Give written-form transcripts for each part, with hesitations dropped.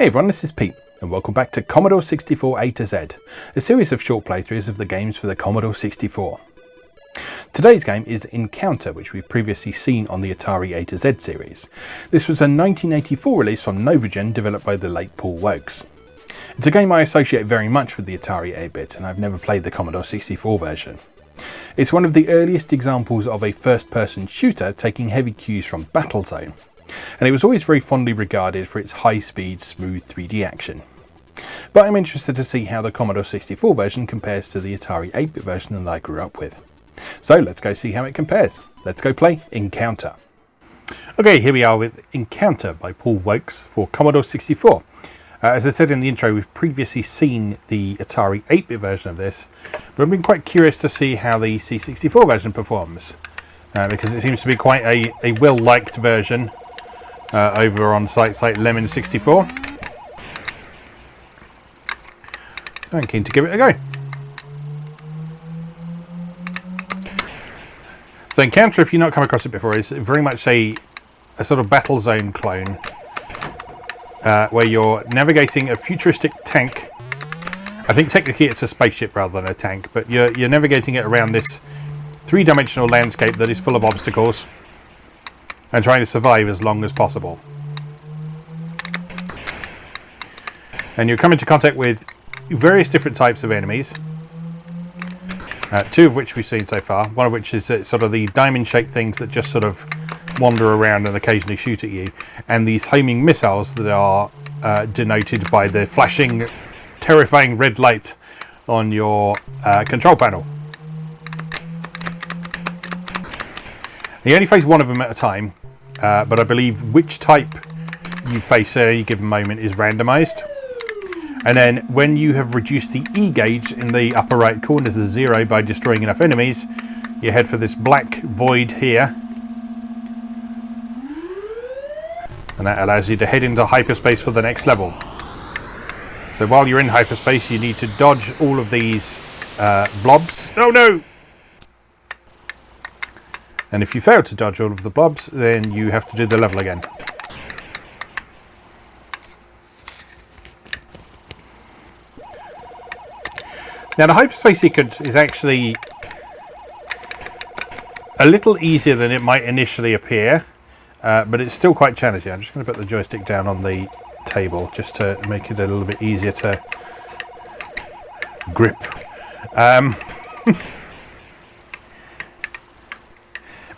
Hey everyone, this is Pete, and welcome back to Commodore 64 A to Z, a series of short playthroughs of the games for the Commodore 64. Today's game is Encounter, which we've previously seen on the Atari A to Z series. This was a 1984 release from Novagen developed by the late Paul Woakes. It's a game I associate very much with the Atari 8-bit, and I've never played the Commodore 64 version. It's one of the earliest examples of a first-person shooter taking heavy cues from Battlezone, and it was always very fondly regarded for its high-speed, smooth 3D action. But I'm interested to see how the Commodore 64 version compares to the Atari 8-bit version that I grew up with. So let's go see how it compares. Let's go play Encounter. Okay, here we are with Encounter by Paul Woakes for Commodore 64. As I said in the intro, we've previously seen the Atari 8-bit version of this, but I've been quite curious to see how the C64 version performs, because it seems to be quite a well-liked version over on sites like Lemon 64. So I'm keen to give it a go. So Encounter, if you've not come across it before, is very much a sort of Battlezone clone, where you're navigating a futuristic tank. I think technically it's a spaceship rather than a tank, but you're navigating it around this three-dimensional landscape that is full of obstacles and trying to survive as long as possible. And you come into contact with various different types of enemies, two of which we've seen so far, one of which is sort of the diamond-shaped things that just sort of wander around and occasionally shoot at you, and these homing missiles that are denoted by the flashing, terrifying red light on your control panel. You only face one of them at a time, but I believe which type you face at any given moment is randomized. And then when you have reduced the E gauge in the upper right corner to 0 by destroying enough enemies, you head for this black void here. And that allows you to head into hyperspace for the next level. So while you're in hyperspace, you need to dodge all of these blobs. Oh no! And if you fail to dodge all of the blobs, then you have to do the level again. Now the hyperspace sequence is actually a little easier than it might initially appear, but it's still quite challenging. I'm just going to put the joystick down on the table just to make it a little bit easier to grip.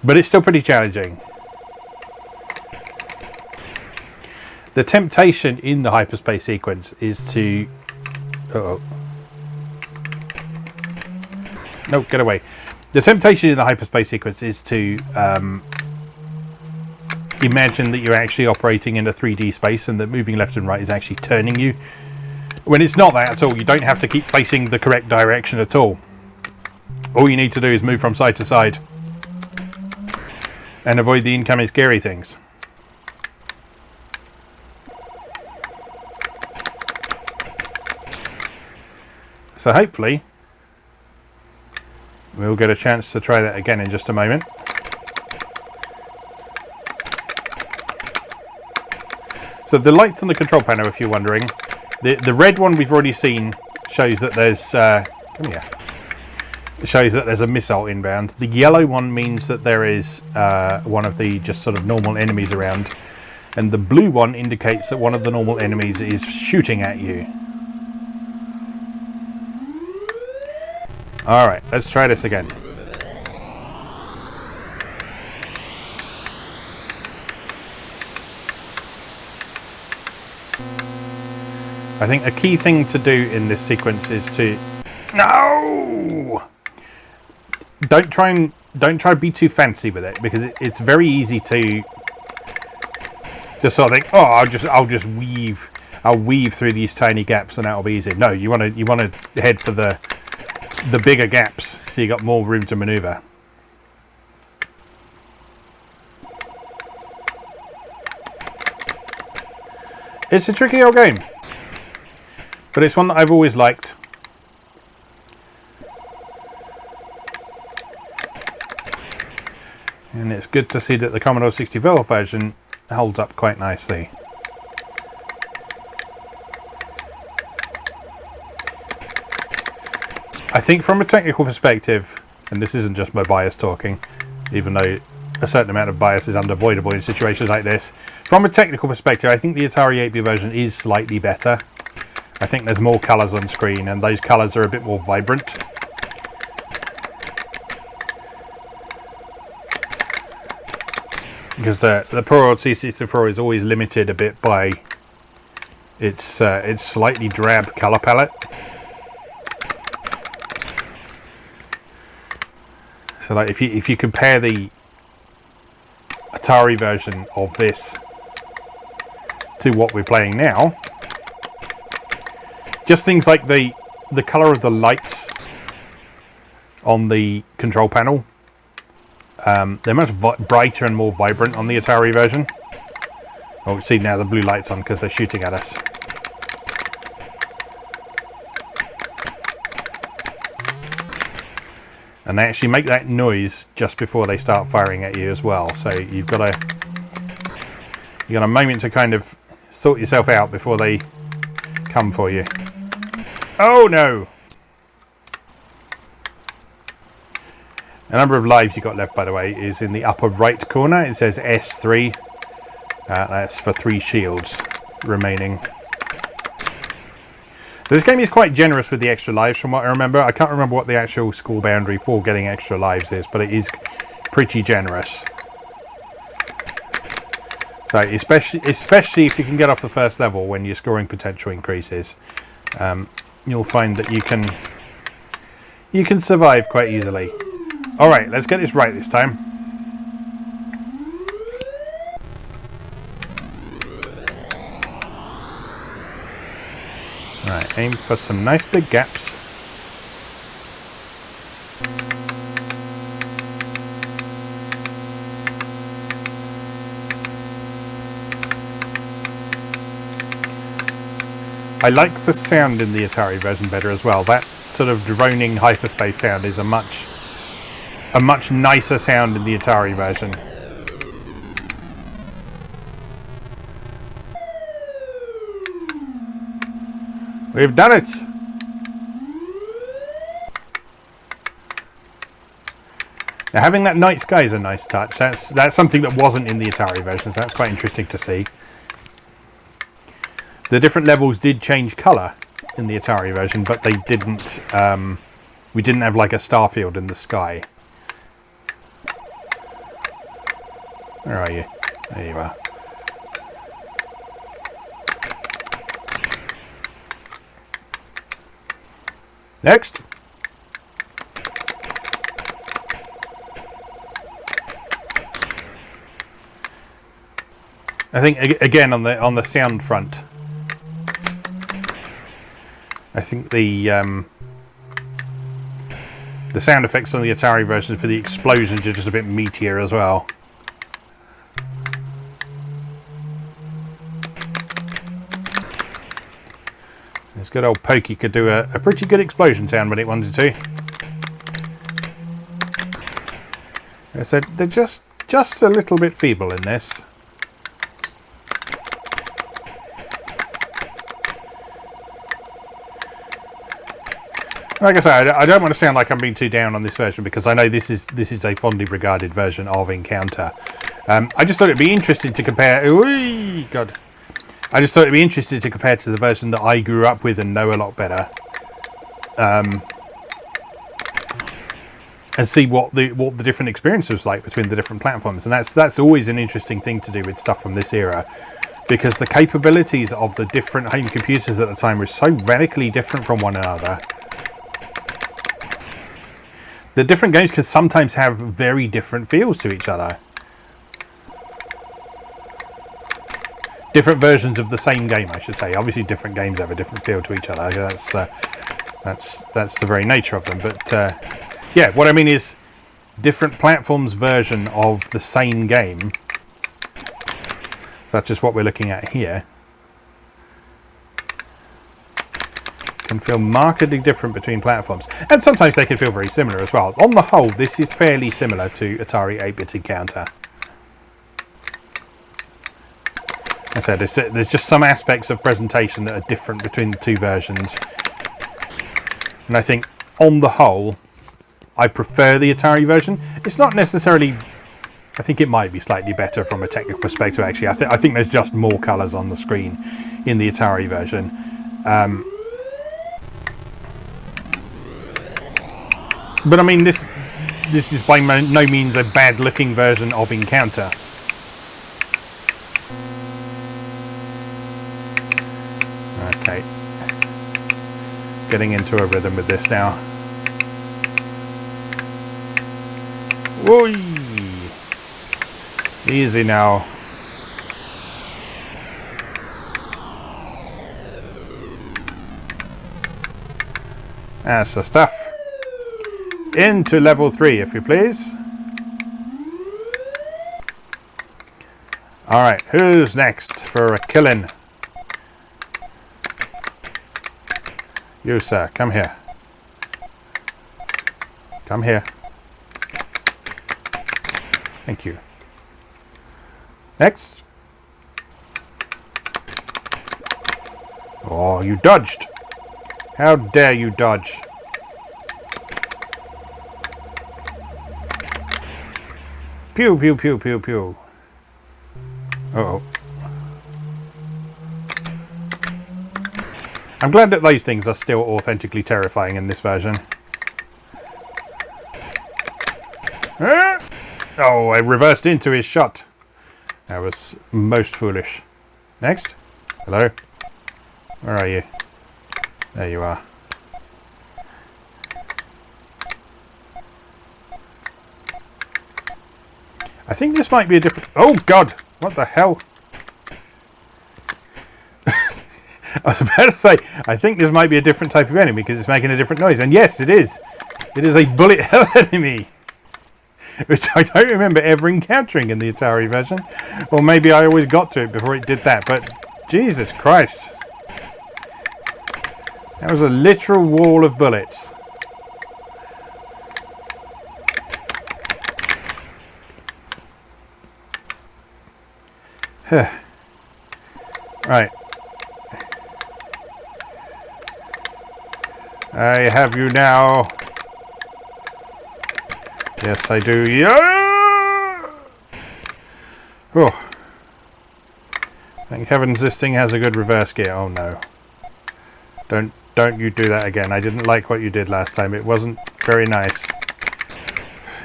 But it's still pretty challenging. The temptation in the hyperspace sequence is to... Uh-oh. No, get away. The temptation in the hyperspace sequence is to imagine that you're actually operating in a 3D space and that moving left and right is actually turning you. When it's not that at all, you don't have to keep facing the correct direction at all. All you need to do is move from side to side and avoid the incoming scary things. So hopefully we'll get a chance to try that again in just a moment. So the lights on the control panel, if you're wondering, the red one we've already seen shows that there's come here. It shows that there's a missile inbound. The yellow one means that there is one of the just sort of normal enemies around, and the blue one indicates that one of the normal enemies is shooting at you. Alright, let's try this again. I think a key thing to do in this sequence is to... No! Don't try to be too fancy with it, because it's very easy to just sort of think, oh, I'll weave through these tiny gaps and that'll be easy. No, you want to head for the bigger gaps, so you got more room to maneuver. It's a tricky old game, but it's one that I've always liked. And it's good to see that the Commodore 64 version holds up quite nicely. I think from a technical perspective, and this isn't just my bias talking, even though a certain amount of bias is unavoidable in situations like this. From a technical perspective, I think the Atari 8-bit version is slightly better. I think there's more colours on screen, and those colours are a bit more vibrant. Because the poor old C64 is always limited a bit by its slightly drab colour palette. So like if you compare the Atari version of this to what we're playing now, just things like the colour of the lights on the control panel, they're much brighter and more vibrant on the Atari version. Oh, see now the blue light's on because they're shooting at us. And they actually make that noise just before they start firing at you as well. So you've got a moment to kind of sort yourself out before they come for you. Oh no! The number of lives you got left, by the way, is in the upper right corner. It says S3. That's for 3 shields remaining. This game is quite generous with the extra lives from what I remember. I can't remember what the actual score boundary for getting extra lives is, but it is pretty generous. So especially if you can get off the first level when your scoring potential increases, you'll find that you can survive quite easily. Alright, let's get this right this time. Right, aim for some nice big gaps. I like the sound in the Atari version better as well. That sort of droning hyperspace sound is a much nicer sound in the Atari version. We've done it! Now having that night sky is a nice touch. That's something that wasn't in the Atari version, so that's quite interesting to see. The different levels did change colour in the Atari version, but they didn't. We didn't have like a star field in the sky. Where are you? There you are. Next. I think again on the sound front, I think the sound effects on the Atari version for the explosions are just a bit meatier as well. This good old Pokey could do a pretty good explosion sound when it wanted to. I said they're just a little bit feeble in this. Like I said, I don't want to sound like I'm being too down on this version because I know this is a fondly regarded version of Encounter. I just thought it'd be interesting to compare. Ooh, God. I just thought it'd be interesting to compare to the version that I grew up with and know a lot better, and see what the different experience was like between the different platforms. And that's always an interesting thing to do with stuff from this era, because the capabilities of the different home computers at the time were so radically different from one another. The different games can sometimes have very different feels to each other. Different versions of the same game, I should say. Obviously, different games have a different feel to each other. That's the very nature of them. But yeah, what I mean is different platforms' version of the same game, such as what we're looking at here, can feel markedly different between platforms. And sometimes they can feel very similar as well. On the whole, this is fairly similar to Atari 8-bit Encounter. I said there's just some aspects of presentation that are different between the two versions, and I think on the whole, I prefer the Atari version. It's not necessarily... I think it might be slightly better from a technical perspective, actually. I think there's just more colours on the screen in the Atari version. But I mean, this is by no means a bad-looking version of Encounter. Okay. Getting into a rhythm with this now. Whoo! Easy now. That's the stuff. Into level 3, if you please. Alright, who's next for a killing? You, sir, come here. Come here. Thank you. Next. Oh, you dodged. How dare you dodge? Pew, pew, pew, pew, pew. Uh-oh. I'm glad that those things are still authentically terrifying in this version. Oh, I reversed into his shot. That was most foolish. Next. Hello. Where are you? There you are. I think this might be a different... Oh, God! What the hell? I was about to say, I think this might be a different type of enemy because it's making a different noise. And yes, it is. It is a bullet hell enemy. Which I don't remember ever encountering in the Atari version. Or maybe I always got to it before it did that. But Jesus Christ. That was a literal wall of bullets. Right. I have you now. Yes, I do. Yeah. Oh. Thank heavens this thing has a good reverse gear. Oh no. Don't you do that again. I didn't like what you did last time. It wasn't very nice.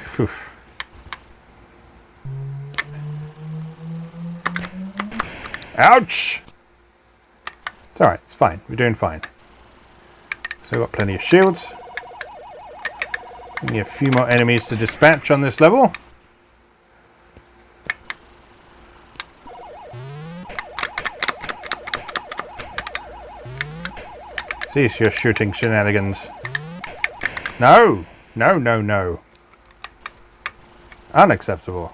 Phew. Ouch! It's alright, it's fine. We're doing fine. Still got plenty of shields. Only a few more enemies to dispatch on this level. Cease your shooting shenanigans. No! No, no, no. Unacceptable.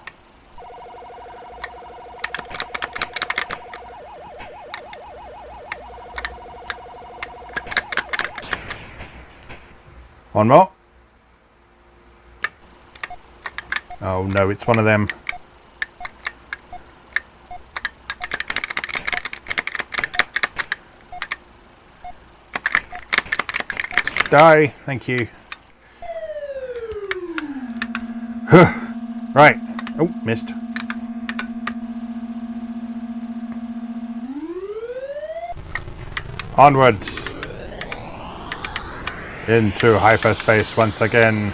One more. Oh no, it's one of them. Die, thank you. Right. Oh, missed. Onwards. Into hyperspace once again.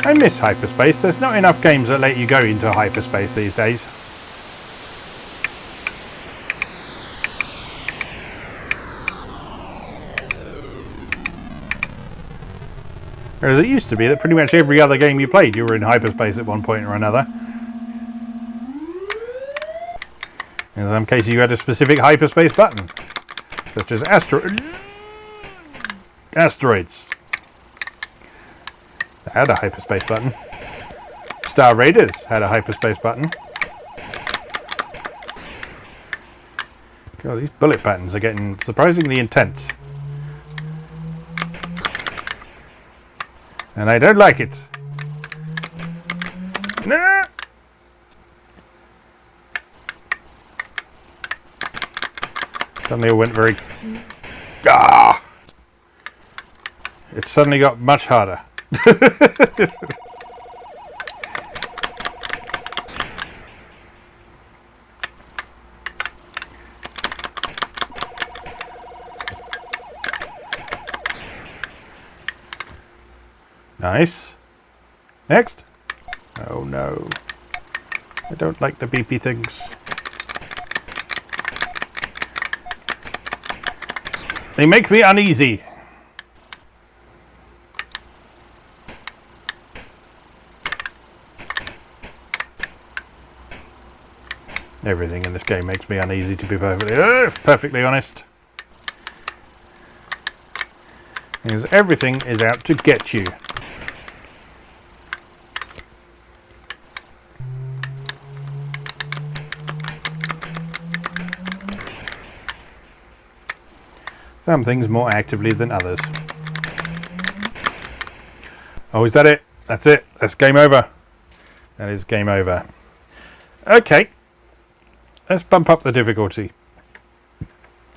I miss hyperspace. There's not enough games that let you go into hyperspace these days. Whereas it used to be that pretty much every other game you played, you were in hyperspace at one point or another. In some cases you had a specific hyperspace button, such as asteroids. They had a hyperspace button. Star Raiders had a hyperspace button. God, these bullet patterns are getting surprisingly intense. And I don't like it. Nah. Suddenly it went very... Ah! It suddenly got much harder. Nice. Next. Oh no. I don't like the beepy things. They make me uneasy. Everything in this game makes me uneasy, to be perfectly honest. Because everything is out to get you. Some things more actively than others. Oh, is that it? That's it. That's game over. That is game over. Okay. Let's bump up the difficulty.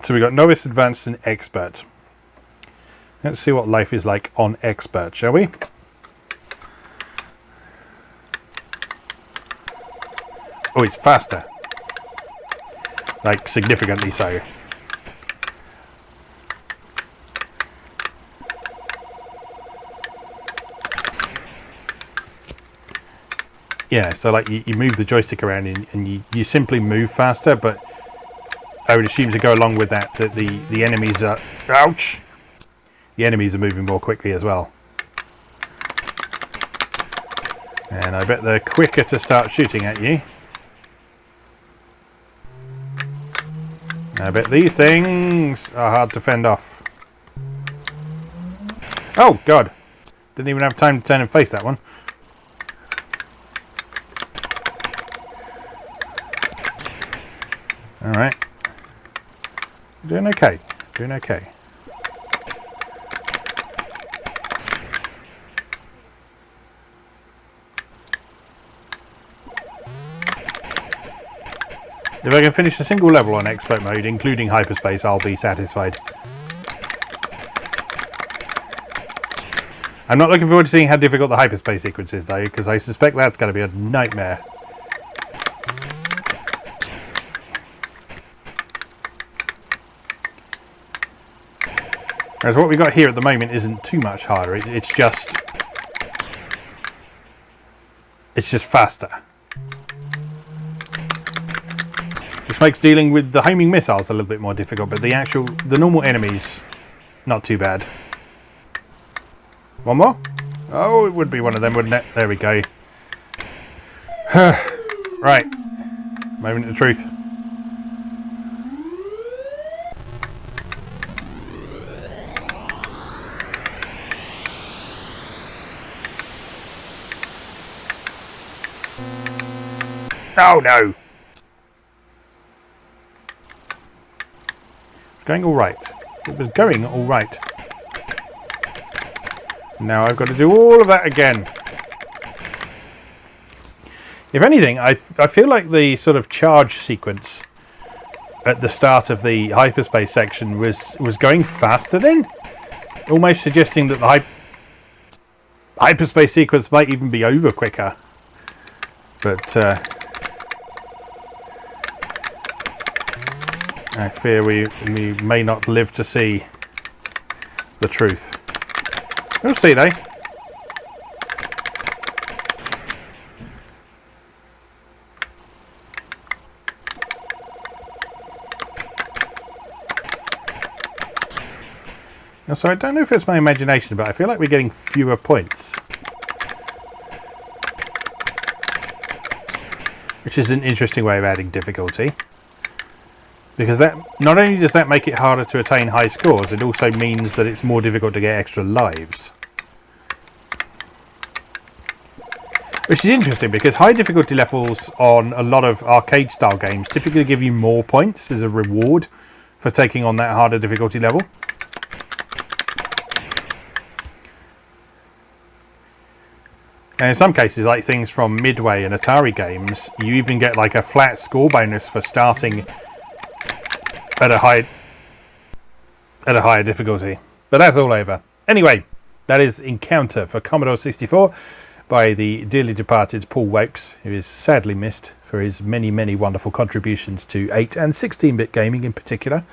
So we got novice, advanced, and expert. Let's see what life is like on expert, shall we? Oh, it's faster. Like, significantly so. Yeah, so like you move the joystick around and you simply move faster, but I would assume to go along with that the enemies are... Ouch! The enemies are moving more quickly as well. And I bet they're quicker to start shooting at you. I bet these things are hard to fend off. Oh, God! Didn't even have time to turn and face that one. Alright. Doing okay. Doing okay. If I can finish a single level on expert mode, including hyperspace, I'll be satisfied. I'm not looking forward to seeing how difficult the hyperspace sequence is, though, because I suspect that's going to be a nightmare. Whereas what we got here at the moment isn't too much harder. It's just faster. Which makes dealing with the homing missiles a little bit more difficult, but the normal enemies, not too bad. One more? Oh, it would be one of them, wouldn't it? There we go. Right. Moment of truth. Oh no! It's going alright. It was going alright. Now I've got to do all of that again. If anything, I feel like the sort of charge sequence at the start of the hyperspace section was going faster then. Almost suggesting that the hyperspace sequence might even be over quicker. But I fear we may not live to see the truth. We'll see though. So I don't know if it's my imagination, but I feel like we're getting fewer points. Which is an interesting way of adding difficulty. Because that not only does that make it harder to attain high scores, it also means that it's more difficult to get extra lives. Which is interesting because high difficulty levels on a lot of arcade style games typically give you more points as a reward for taking on that harder difficulty level. And in some cases, like things from Midway and Atari games, you even get like a flat score bonus for starting at a at a higher difficulty. But that's all over. Anyway, that is Encounter for Commodore 64 by the dearly departed Paul Woakes, who is sadly missed for his many, many wonderful contributions to 8 and 16-bit gaming in particular.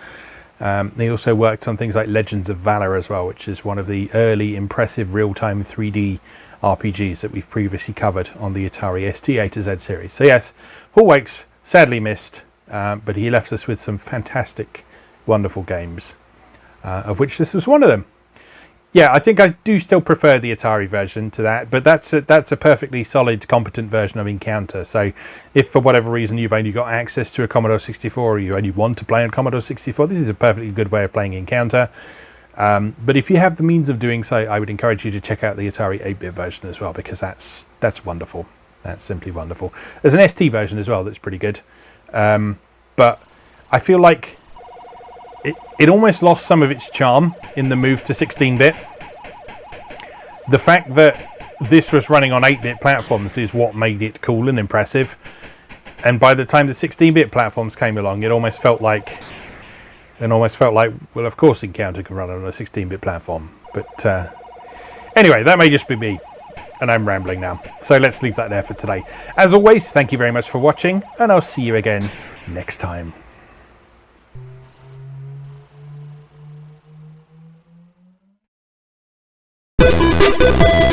He also worked on things like Legends of Valor as well, which is one of the early impressive real-time 3D RPGs that we've previously covered on the Atari ST A to Z series. So yes, Paul Woakes, sadly missed, but he left us with some fantastic, wonderful games, of which this was one of them. Yeah, I think I do still prefer the Atari version to that, but that's a perfectly solid, competent version of Encounter. So if for whatever reason you've only got access to a Commodore 64 or you only want to play on Commodore 64, this is a perfectly good way of playing Encounter. But if you have the means of doing so, I would encourage you to check out the Atari 8-bit version as well, because that's wonderful. That's simply wonderful. There's an ST version as well that's pretty good. But I feel like it almost lost some of its charm in the move to 16-bit. The fact that this was running on 8-bit platforms is what made it cool and impressive. And by the time the 16-bit platforms came along, it almost felt like, well, of course Encounter can run on a 16-bit platform. But anyway, that may just be me, and I'm rambling now. So let's leave that there for today. As always, thank you very much for watching, and I'll see you again next time. You